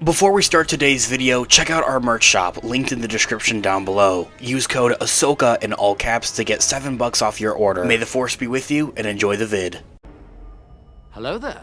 Before we start today's video, check out our merch shop, linked in the description down below. Use code Ahsoka in all caps to get $7 off your order. May the Force be with you, and enjoy the vid. Hello there.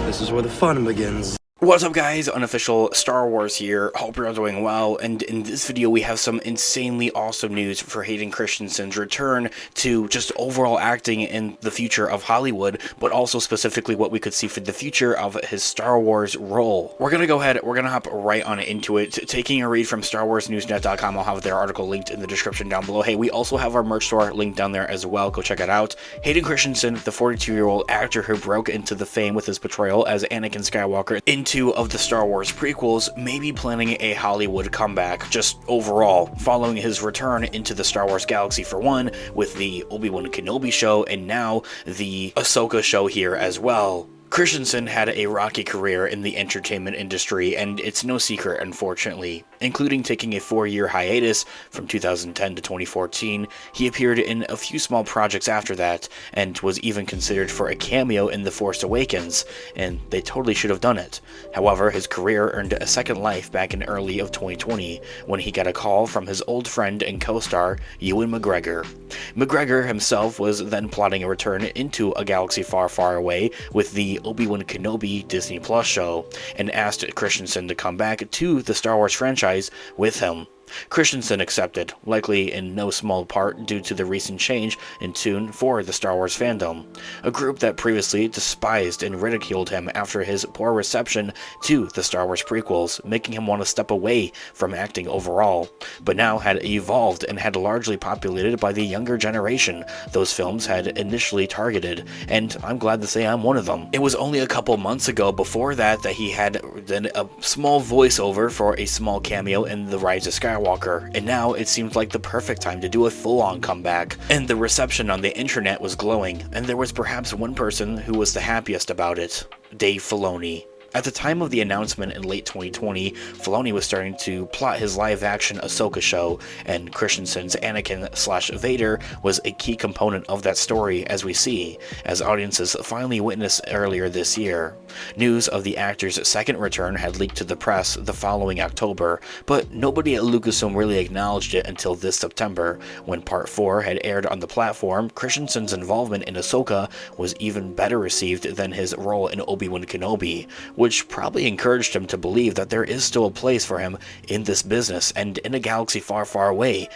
This is where the fun begins. What's up guys, Unofficial Star Wars here, hope you're all doing well, and in this video we have some insanely awesome news for Hayden Christensen's return to just overall acting in the future of Hollywood, but also specifically what we could see for the future of his Star Wars role. We're gonna hop right on into it, taking a read from StarWarsNewsNet.com. I'll have their article linked in the description down below. Hey, we also have our merch store linked down there as well, go check it out. Hayden Christensen, the 42-year-old actor who broke into the fame with his portrayal as Anakin Skywalker in two of the Star Wars prequels, may be planning a Hollywood comeback just overall, following his return into the Star Wars galaxy for one, with the Obi-Wan Kenobi show and now the Ahsoka show here as well. Christensen had a rocky career in the entertainment industry, and it's no secret, unfortunately. Including taking a 4-year hiatus from 2010 to 2014, he appeared in a few small projects after that, and was even considered for a cameo in The Force Awakens, and they totally should have done it. However, his career earned a second life back in early of 2020, when he got a call from his old friend and co-star, Ewan McGregor. McGregor himself was then plotting a return into a galaxy far, far away with the Obi-Wan Kenobi Disney Plus show, and asked Christensen to come back to the Star Wars franchise with him. Christensen accepted, likely in no small part due to the recent change in tune for the Star Wars fandom, a group that previously despised and ridiculed him after his poor reception to the Star Wars prequels, making him want to step away from acting overall, but now had evolved and had largely populated by the younger generation those films had initially targeted, and I'm glad to say I'm one of them. It was only a couple months ago before that he had done a small voiceover for a small cameo in The Rise of Skywalker, and now it seemed like the perfect time to do a full-on comeback, and the reception on the internet was glowing, and there was perhaps one person who was the happiest about it: Dave Filoni. At the time of the announcement in late 2020, Filoni was starting to plot his live-action Ahsoka show, and Christensen's Anakin/Vader was a key component of that story, as we see, as audiences finally witnessed earlier this year. News of the actor's second return had leaked to the press the following October, but nobody at Lucasfilm really acknowledged it until this September, when Part 4 had aired on the platform. Christensen's involvement in Ahsoka was even better received than his role in Obi-Wan Kenobi, which probably encouraged him to believe that there is still a place for him in this business and in a galaxy far, far away.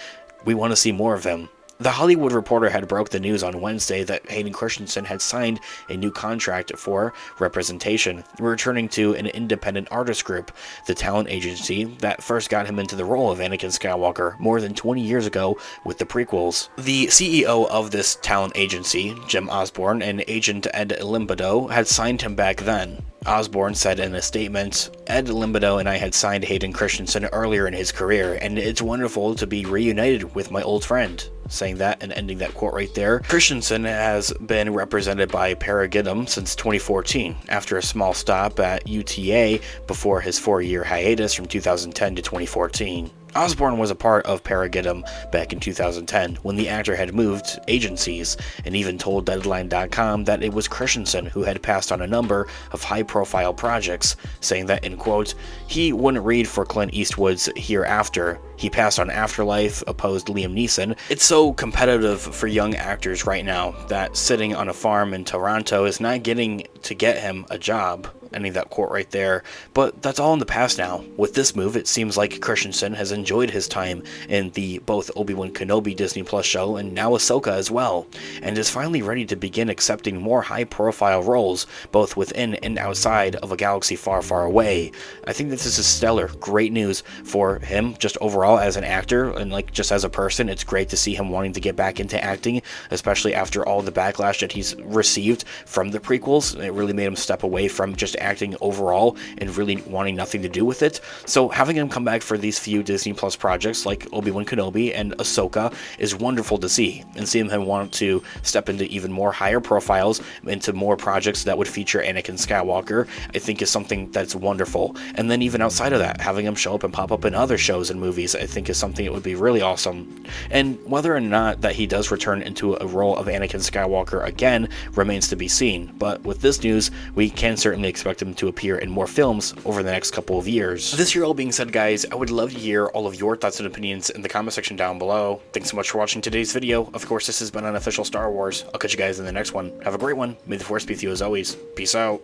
We want to see more of him. The Hollywood Reporter had broke the news on Wednesday that Hayden Christensen had signed a new contract for representation, returning to an independent artist group, the talent agency that first got him into the role of Anakin Skywalker more than 20 years ago with the prequels. The CEO of this talent agency, Jim Osborne, and agent Ed Limbaugh, had signed him back then. Osborne said in a statement, "Ed Limbaugh and I had signed Hayden Christensen earlier in his career, and it's wonderful to be reunited with my old friend." Saying that and ending that quote right there. Christensen has been represented by Paradigm since 2014, after a small stop at UTA before his 4-year hiatus from 2010 to 2014. Osborne was a part of Paradigm back in 2010 when the actor had moved agencies, and even told Deadline.com that it was Christensen who had passed on a number of high-profile projects, saying that, in quote, he wouldn't read for Clint Eastwood's Hereafter. He passed on Afterlife, opposed Liam Neeson. It's so competitive for young actors right now that sitting on a farm in Toronto is not getting to get him a job. Ending that quote right there, but that's all in the past now. With this move, it seems like Christensen has enjoyed his time in the both Obi-Wan Kenobi Disney Plus show and now Ahsoka as well, and is finally ready to begin accepting more high-profile roles, both within and outside of a galaxy far, far away. I think that this is stellar, great news for him, just overall as an actor, and like just as a person. It's great to see him wanting to get back into acting, especially after all the backlash that he's received from the prequels. It really made him step away from just acting overall and really wanting nothing to do with it. So having him come back for these few Disney Plus projects like Obi-Wan Kenobi and Ahsoka is wonderful to see, and seeing him want to step into even more higher profiles, into more projects that would feature Anakin Skywalker, I think is something that's wonderful. And then even outside of that, having him show up and pop up in other shows and movies, I think is something that would be really awesome. And whether or not that he does return into a role of Anakin Skywalker again remains to be seen, but with this news, we can certainly expect expect him to appear in more films over the next couple of years. This here all being said, guys, I would love to hear all of your thoughts and opinions in the comment section down below. Thanks so much for watching today's video. Of course, this has been Unofficial Star Wars. I'll catch you guys in the next one. Have a great one. May the Force be with you as always. Peace out.